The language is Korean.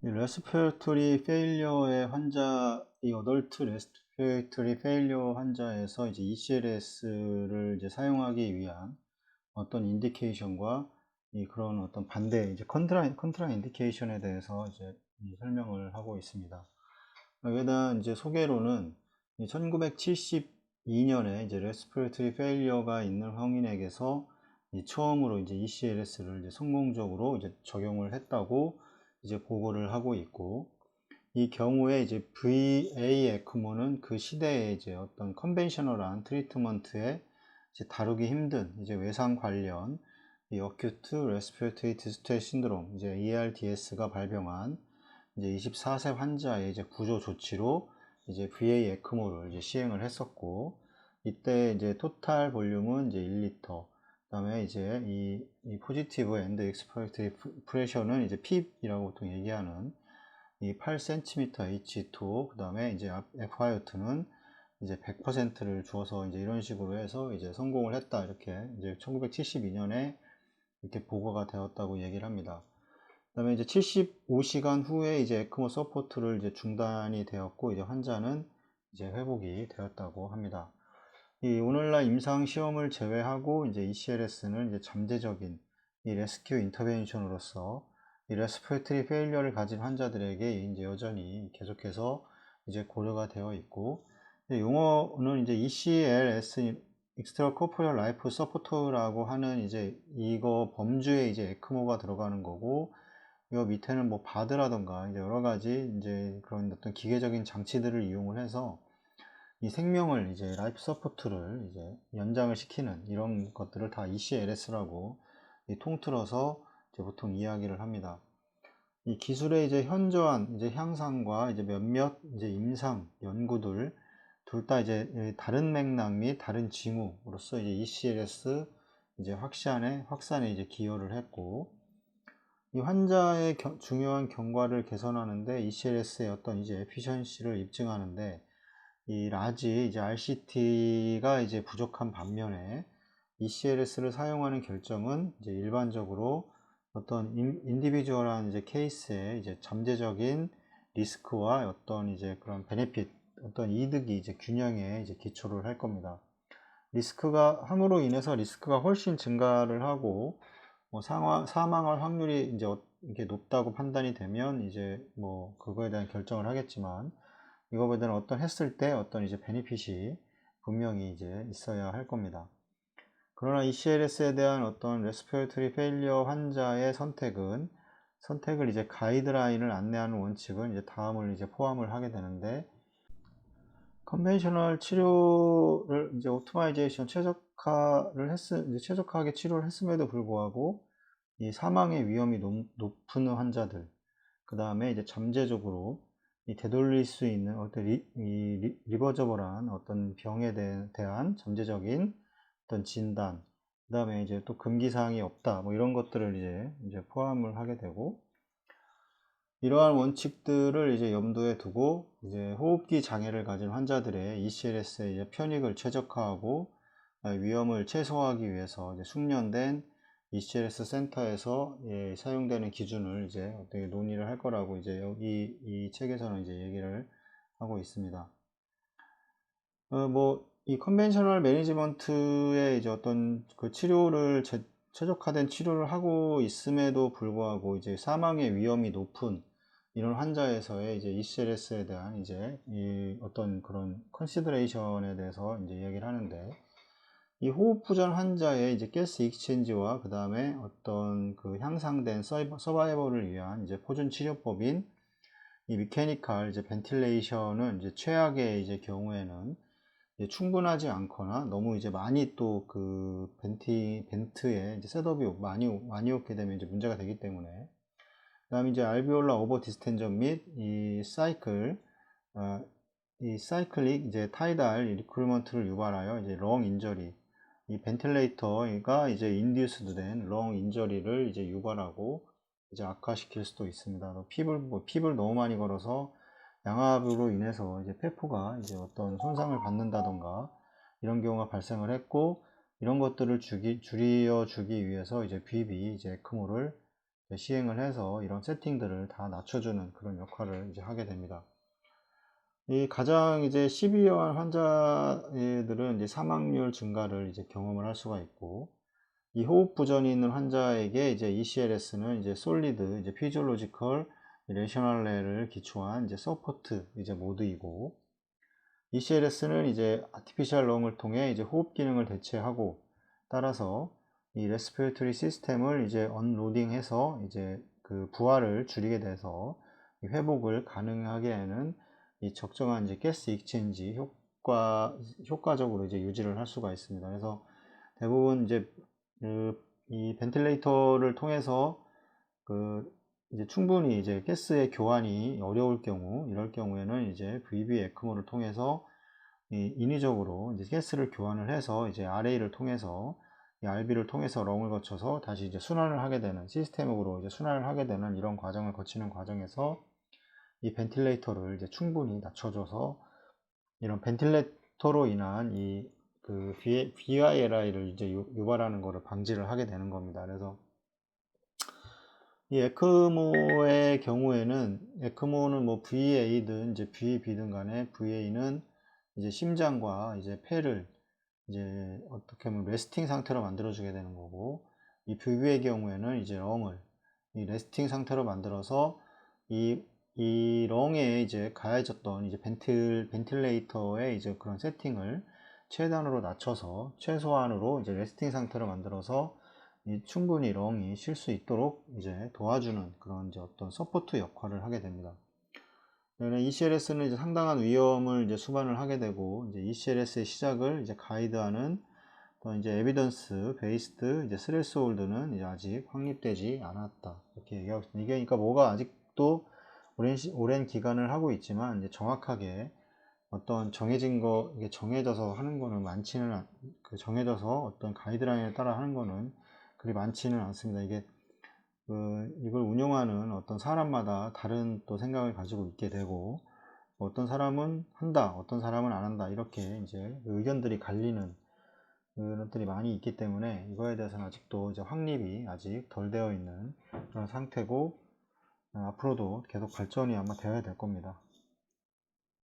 이 레스피레이터리 페일리어의 환자, 이 어덜트 레스피레이터리 페일리어 환자에서 이제 ECLS를 이제 사용하기 위한 어떤 인디케이션과 이 그런 어떤 반대 이제 컨트라 인디케이션에 대해서 이제 이 설명을 하고 있습니다. 여기다 이제 소개로는 1972년에 이제 레스피레이터리 페일리어가 있는 성인에게서 처음으로 이제 ECLS를 이제 성공적으로 이제 적용을 했다고 이제 보고를 하고 있고, 이 경우에 이제 VA 에크모는 그 시대에 이제 어떤 컨벤셔널한 트리트먼트에 이제 다루기 힘든 이제 외상 관련 이 어큐트 레스피레이터리 디스트레스 신드롬 이제 ERDS가 발병한 이제 24세 환자의 이제 구조 조치로 이제 VA 에크모를 이제 시행을 했었고, 이때 이제 토탈 볼륨은 이제 1리터, 그다음에 이제 이 포지티브 엔드 익스퍼레이터리 프레셔는 이제 핍이라고 보통 얘기하는 이 8cm H2, 그다음에 이제 FIO2는 이제 100%를 주어서 이제 이런 식으로 해서 이제 성공을 했다, 이렇게 이제 1972년에 이렇게 보고가 되었다고 얘기를 합니다. 그다음에 이제 75시간 후에 이제 에크모 서포트를 이제 중단이 되었고, 이제 환자는 이제 회복이 되었다고 합니다. 이 오늘날 임상 시험을 제외하고 이제 ECLS는 이제 잠재적인 이 레스큐 인터벤션으로서 이 레스피레이터리 페일리어를 가진 환자들에게 이제 여전히 계속해서 이제 고려가 되어 있고, 용어는 이제 ECLS 익스트라 코포리얼 라이프 서포터라고 하는 이제 이거 범주에 이제 에크모가 들어가는 거고, 이 밑에는 뭐 바드라던가 이제 여러 가지 이제 그런 어떤 기계적인 장치들을 이용을 해서 이 생명을 이제 라이프 서포트를 이제 연장을 시키는 이런 것들을 다 ECLS라고 통틀어서 이제 보통 이야기를 합니다. 이 기술의 이제 현저한 이제 향상과 이제 몇몇 이제 임상 연구들 둘 다 이제 다른 맥락 및 다른 징후로서 이제 ECLS 이제 확산에 이제 기여를 했고, 이 환자의 중요한 경과를 개선하는데 ECLS의 어떤 이제 에피션시를 입증하는데 이 라지 이제 RCT가 이제 부족한 반면에 ECLS를 사용하는 결정은 이제 일반적으로 어떤 인디비주얼한 이제 케이스의 이제 잠재적인 리스크와 어떤 이제 그런 베네핏, 어떤 이득이 이제 균형에 이제 기초를 할 겁니다. 리스크가 함으로 인해서 리스크가 훨씬 증가를 하고 뭐 사망할 확률이 이제 이게 높다고 판단이 되면 이제 뭐 그거에 대한 결정을 하겠지만, 이거보다는 어떤 했을 때 어떤 이제 베니핏이 분명히 이제 있어야 할 겁니다. 그러나 ECLS에 대한 어떤 레스피레이터리 페일리어 환자의 선택을 이제 가이드라인을 안내하는 원칙은 이제 다음을 이제 포함을 하게 되는데, 컨벤셔널 치료를 이제 오토마이제이션 이제 최적화하게 치료를 했음에도 불구하고 이 사망의 위험이 높은 환자들, 그 다음에 이제 잠재적으로 이 되돌릴 수 있는 어떤 리버저블한 어떤 병에 대한 잠재적인 어떤 진단, 그 다음에 이제 또 금기사항이 없다, 뭐 이런 것들을 이제 포함을 하게 되고, 이러한 원칙들을 이제 염두에 두고 이제 호흡기 장애를 가진 환자들의 ECLS의 이제 편익을 최적화하고 위험을 최소화하기 위해서 이제 숙련된 ECLS 센터에서 사용되는 기준을 이제 어떻게 논의를 할 거라고 이제 이 책에서는 이제 얘기를 하고 있습니다. 뭐 이 컨벤셔널 매니지먼트의 이제 어떤 그 치료를 최적화된 치료를 하고 있음에도 불구하고 이제 사망의 위험이 높은 이런 환자에서의 이제 ECLS에 대한 이제 이 어떤 그런 컨시더레이션에 대해서 이제 얘기를 하는데, 이 호흡부전 환자의 이제 가스 익스체인지와 그 다음에 어떤 그 향상된 서바이벌을 위한 이제 포준 치료법인 이 미케니컬 이제 벤틸레이션은 이제 최악의 이제 경우에는 이제 충분하지 않거나 너무 이제 많이 또 그 벤트에 이제 셋업이 많이 오게 되면 이제 문제가 되기 때문에, 그 다음에 이제 알비올라 오버 디스텐전 및 이 사이클릭 이제 타이달 리크루먼트를 유발하여 이제 렁 인저리, 이 벤틸레이터가 이제 인듀스드 된 렁 인저리를 이제 유발하고 이제 악화시킬 수도 있습니다. 핍을 너무 많이 걸어서 양압으로 인해서 이제 폐포가 이제 어떤 손상을 받는다던가 이런 경우가 발생을 했고, 이런 것들을 줄여 주기 위해서 이제 빕이 이제 에크모를 시행을 해서 이런 세팅들을 다 낮춰주는 그런 역할을 이제 하게 됩니다. 이 가장 이제 시비한 환자들은 이제 사망률 증가를 이제 경험을 할 수가 있고, 이 호흡 부전이 있는 환자에게 이제 ECLS는 이제 솔리드, 이제 피지올로지컬, 레셔널레를 기초한 이제 서포트 이제 모드이고, ECLS는 이제 아티피셜 렁을 통해 이제 호흡 기능을 대체하고, 따라서 이 레스피레이터리 시스템을 이제 언로딩해서 이제 그 부하를 줄이게 돼서 이 회복을 가능하게 하는 이 적정한 이제 가스 익스체인지 효과적으로 이제 유지를 할 수가 있습니다. 그래서 대부분 이제 이 벤틸레이터를 통해서 그 이제 충분히 이제 가스의 교환이 어려울 경우, 이럴 경우에는 이제 VB 에크모를 통해서 인위적으로 이제 가스를 교환을 해서 이제 RA를 통해서 이 RB를 통해서 렁을 거쳐서 다시 이제 순환을 하게 되는, 시스템으로 이제 순환을 하게 되는 이런 과정을 거치는 과정에서 이 벤틸레이터를 이제 충분히 낮춰줘서 이런 벤틸레이터로 인한 이 그 VILI를 이제 유발하는 것을 방지를 하게 되는 겁니다. 그래서 이 에크모의 경우에는, 에크모는 뭐 VA든 이제 VB든 간에, VA는 이제 심장과 이제 폐를 이제 어떻게 보면 레스팅 상태로 만들어 주게 되는 거고, 이 VB의 경우에는 이제 렁을 이 레스팅 상태로 만들어서 이 렁에 이제 가해졌던 이제 벤틸레이터의 이제 그런 세팅을 최단으로 낮춰서 최소한으로 이제 레스팅 상태로 만들어서 충분히 렁이 쉴 수 있도록 이제 도와주는 그런 이제 어떤 서포트 역할을 하게 됩니다. ECLS는 이제 상당한 위험을 이제 수반을 하게 되고, 이제 ECLS의 시작을 이제 가이드하는 또 이제 에비던스 베이스드 이제 스레스홀드는 이제 아직 확립되지 않았다, 이렇게 얘기하고 있습니다. 이게 그러니까 뭐가 아직도 오랜 기간을 하고 있지만 이제 정확하게 어떤 정해진 거, 이게 정해져서 하는 거는 많지는 정해져서 어떤 가이드라인에 따라 하는 거는 그리 많지는 않습니다. 이게 이걸 운영하는 어떤 사람마다 다른 또 생각을 가지고 있게 되고, 어떤 사람은 한다, 어떤 사람은 안 한다, 이렇게 이제 의견들이 갈리는 그런 것들이 많이 있기 때문에 이거에 대해서는 아직도 이제 확립이 아직 덜 되어 있는 그런 상태고, 앞으로도 계속 발전이 아마 되어야 될 겁니다.